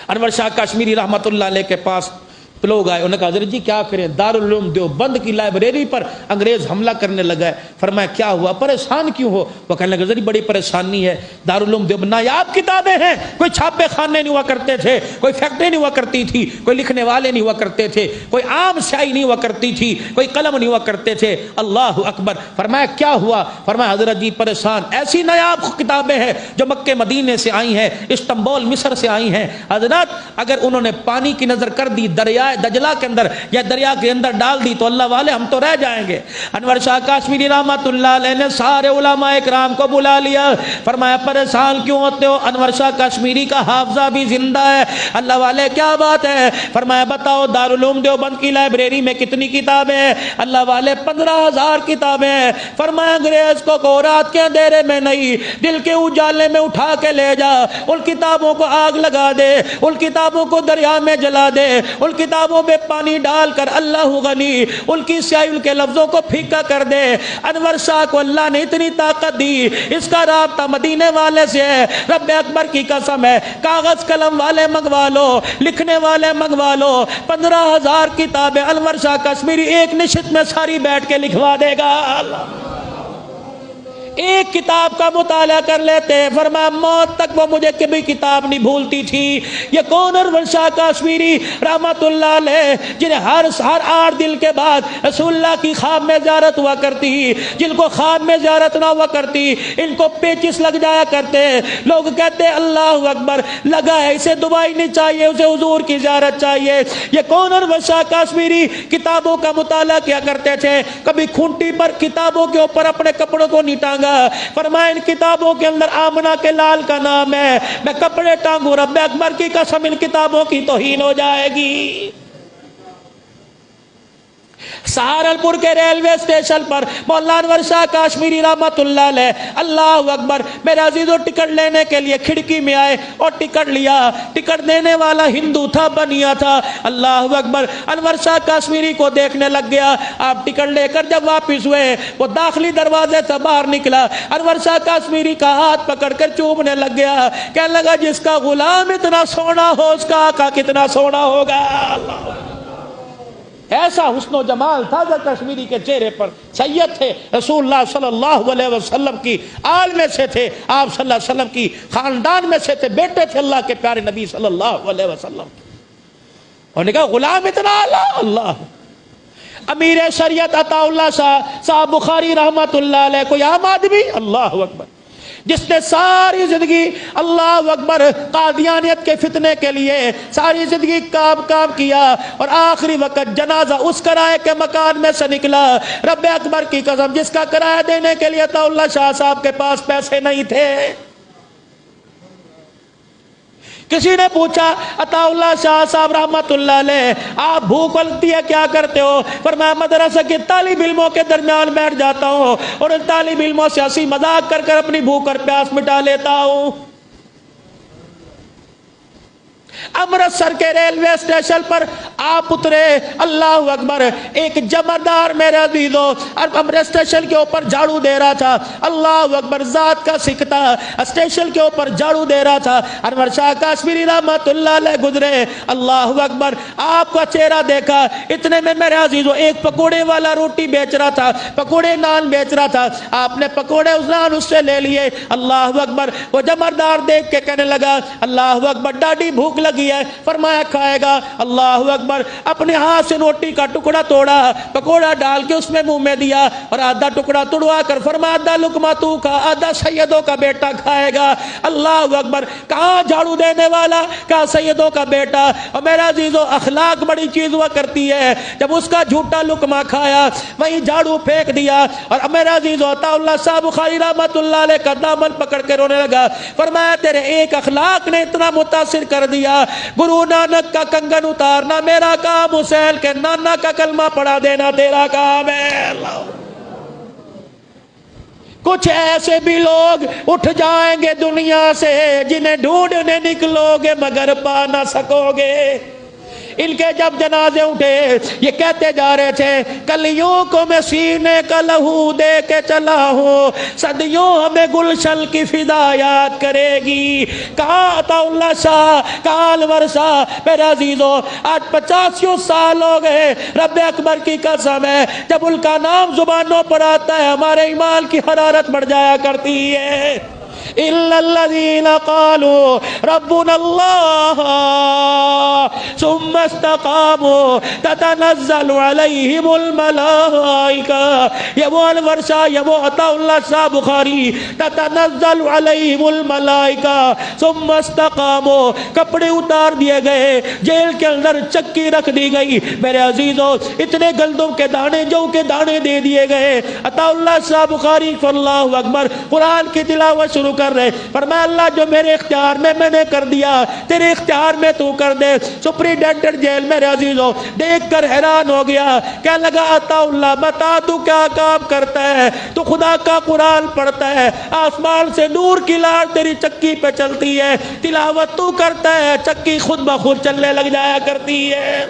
انور شاہ کشمیری رحمۃ اللہ علیہ کے پاس لوگ آئے، انہوں نے کہا حضرت جی کیا کریں، دارالعلوم دیوبند کی لائبریری پر انگریز حملہ کرنے لگا ہے۔ فرمایا کیا ہوا، پریشان کیوں ہو؟ وہ کہنے لگا حضرت جی بڑی پریشانی ہے، دارالعلوم دیوبند نایاب کتابیں ہیں، کوئی چھاپے خانے نہیں ہوا کرتے تھے، کوئی فیکٹری نہیں ہوا کرتی تھی، کوئی لکھنے والے نہیں ہوا کرتے تھے، کوئی عام سیاہی نہیں ہوا کرتی تھی، کوئی قلم نہیں ہوا کرتے تھے۔ اللہ اکبر۔ فرمایا کیا ہوا؟ فرمایا حضرت جی پریشان، ایسی نایاب کتابیں ہیں جو مکے مدینے سے آئی ہیں، استنبول مصر سے آئی ہیں حضرت، اگر انہوں نے پانی کی نظر کر دی دریا دجلہ کے اندر یا دریا کے اندر ڈال دی تو اللہ والے ہم تو رہ جائیں گے۔ انور شاہ کشمیری رحمت اللہ علیہ نے سارے علماء اکرام کو بلا لیا، فرمایا پریشان کیوں ہوتے ہو؟ انور شاہ کشمیری کا حافظہ بھی زندہ ہے۔ اللہ والے کیا بات ہے؟ فرمایا بتاؤ دارالعلوم دیوبند کی لائبریری میں کتنی کتابیں ہیں؟ اللہ والے 15,000 کتابیں ہیں۔ فرمایا انگریز کو رات کے اندھیرے میں نہیں، دل کے اجالے میں اٹھا کے لے جا، ان کتابوں کو آگ لگا دے، ان کتابوں کو دریا میں جلا دے، ان کتابوں میں پانی ڈال کر اللہ غنی ان کی سیاہی ان کے لفظوں کو پھیکا کر دے۔ انور شاہ کو اللہ نے اتنی طاقت دی، اس کا رابطہ مدینے والے سے ہے، رب اکبر کی قسم ہے، کاغذ قلم والے منگوا لو، لکھنے والے منگوا لو، 15,000 کتابیں انور شاہ کشمیری ایک نشست میں ساری بیٹھ کے لکھوا دے گا۔ ایک کتاب کا مطالعہ کر لیتے، فرمایا موت تک وہ مجھے کبھی کتاب نہیں بھولتی تھی۔ یہ کون؟ انور شاہ کشمیری رحمت اللہ علیہ، جنہیں ہر 8 دن کے بعد رسول اللہ کی خواب میں زیارت ہوا کرتی، جن کو خواب میں زیارت نہ ہوا کرتی، ان کو پیچس لگ جایا کرتے، لوگ کہتے اللہ اکبر، لگا ہے اسے دبائی نہیں چاہیے، اسے حضور کی زیارت چاہیے۔ یہ کون؟ انور شاہ کشمیری کتابوں کا مطالعہ کیا کرتے تھے، کبھی کھونٹی پر کتابوں کے اوپر اپنے کپڑوں کو نہیں ٹانگا، فرمایا ان کتابوں کے اندر آمنہ کے لال کا نام ہے، میں کپڑے ٹانگوں رب اکبر کی قسم ان کتابوں کی توہین ہو جائے گی۔ سہارنپور کے ریلوے اسٹیشن پر مولانا انور شاہ کشمیری رحمت اللہ علیہ، اللہ اکبر، میرے عزیزوں ٹکٹ لینے کے لیے کھڑکی میں آئے اور ٹکٹ لیا، ٹکٹ دینے والا ہندو تھا، بنیا تھا، اللہ اکبر، انور شاہ کشمیری کو دیکھنے لگ گیا۔ آپ ٹکٹ لے کر جب واپس ہوئے، وہ داخلی دروازے سے باہر نکلا، انور شاہ کشمیری کا ہاتھ پکڑ کر چومنے لگ گیا، کہنے لگا جس کا غلام اتنا سونا ہو اس کا آقا کتنا سونا ہوگا۔ ایسا حسن و جمال تھا جو کشمیری کے چہرے پر۔ سید تھے، رسول اللہ صلی اللہ علیہ وسلم کی آل میں سے تھے، آپ صلی اللہ علیہ وسلم کی خاندان میں سے تھے، بیٹے تھے اللہ کے پیارے نبی صلی اللہ علیہ وسلم۔ اور نے کہا غلام اتنا اعلیٰ، اللہ۔ امیر شریعت عطا اللہ شاہ صاحب بخاری رحمت اللہ علیہ، کوئی عام آدمی، اللہ اکبر، جس نے ساری زندگی اللہ اکبر قادیانیت کے فتنے کے لیے ساری زندگی کام کیا اور آخری وقت جنازہ اس کرائے کے مکان میں سے نکلا، رب اکبر کی قسم جس کا کرایہ دینے کے لیے عطا اللہ شاہ صاحب کے پاس پیسے نہیں تھے۔ کسی نے پوچھا عطا اللہ شاہ صاحب رحمت اللہ علیہ آپ بھوک لگتی ہے کیا کرتے ہو؟ فرمایا مدرسہ کے طالب علموں کے درمیان بیٹھ جاتا ہوں اور ان طالب علموں سے ہنسی مذاق کر کر اپنی بھوک اور پیاس مٹا لیتا ہوں۔ امرتسر کے ریلوے اسٹیشن پر آپ اترے، اللہ اکبر، ایک جمعدار میرے عزیزوں امرتسر اسٹیشن کے اوپر جھاڑو دے رہا تھا، اللہ اکبر، ذات کا سکھتا اسٹیشن کے اوپر جھاڑو دے رہا تھا۔ انور شاہ کشمیری رحمت اللہ علیہ گزرے، اللہ اکبر، آپ کا چہرہ دیکھا، اتنے میں میرے عزیزوں ایک پکوڑے والا روٹی بیچ رہا تھا، پکوڑے نان بیچ رہا تھا، آپ نے پکوڑے اس نان اس سے لے لیے، اللہ اکبر۔ وہ جمعدار دیکھ کے کہنے لگا اللہ اکبر ڈاڈی بھوک لگی ہے، فرمایا کھائے گا، اللہ اکبر، اپنے ہاتھ سے روٹی کا ٹکڑا توڑا، پکوڑا ڈال کے اس میں منہ میں دیا اور آدھا ٹکڑا توڑوا کر فرمایا آدھا لقمہ تو کھا، آدھا سیدوں کا بیٹا کھائے گا، اللہ اکبر۔ کہاں جھاڑو دینے والا، کہاں سیدوں کا بیٹا۔ اور میرا عزیزو اخلاق بڑی چیز ہوا کرتی ہے، جب اس کا جھوٹا لقمہ کھایا وہیں جھاڑو پھینک دیا، اور میرا عزیزو عطا اللہ صاحب بخاری رحمت اللہ علیہ کا دامن پکڑ کے رونے لگا، فرمایا تیرے ایک اخلاق نے اتنا متاثر کر دیا، گرو نانک کا کنگن اتارنا میرا کام، حسین کے نانا کا کلمہ پڑھا دینا تیرا کام ہے۔ کچھ ایسے بھی لوگ اٹھ جائیں گے دنیا سے جنہیں ڈھونڈنے نکلو گے مگر پا نہ سکو گے۔ ان کے جب جنازے اٹھے یہ کہتے جا رہے تھے کلیوں کو میں سینے کا لہو دے کے چلا ہوں، صدیوں ہمیں گلشن کی فضا یاد کرے گی۔ کہاں عطا اللہ شاہ، کہاں انور شاہ، میرے عزیزوں آج 85 سال ہو گئے، رب اکبر کی قسم ہے جب ان کا نام زبانوں پر آتا ہے ہمارے ایمان کی حرارت بڑھ جایا کرتی ہے۔ إِلَّا الَّذِينَ قَالُوا رَبُّنَا اللَّهُ ثُمَّ اسْتَقَامُوا تَتَنَزَّلُ عَلَيْهِمُ الْمَلَائِكَةُ، یہ وہ انور شاہ، یہ وہ عطا اللہ شاہ بخاری، تَتَنَزَّلُ عَلَيْهِمُ الْمَلَائِكَةُ ثُمَّ اسْتَقَامُوا، کپڑے اتار دیے گئے، جیل کے اندر چکی رکھ دی گئی۔ میرے عزیزوں اتنے گندم کے دانے، جو کے دانے دے دیے گئے۔ عطا اللہ شاہ بخاری اللہ اکبر قرآن کی تلاوت شروع کر رہے، فرمایا اللہ جو میرے اختیار میں نے کر دیا، تیرے اختیار میں تو کر دے۔ سپریڈینٹر جیل میرے عزیزوں دیکھ کر حیران ہو گیا، کیا لگا عطا اللہ بتا تو کیا کام کرتا ہے؟ تو خدا کا قرآن پڑھتا ہے، آسمان سے نور کی لاٹ تیری چکی پہ چلتی ہے، تلاوت تو کرتا ہے، چکی خود بخود چلنے لگ جایا کرتی ہے۔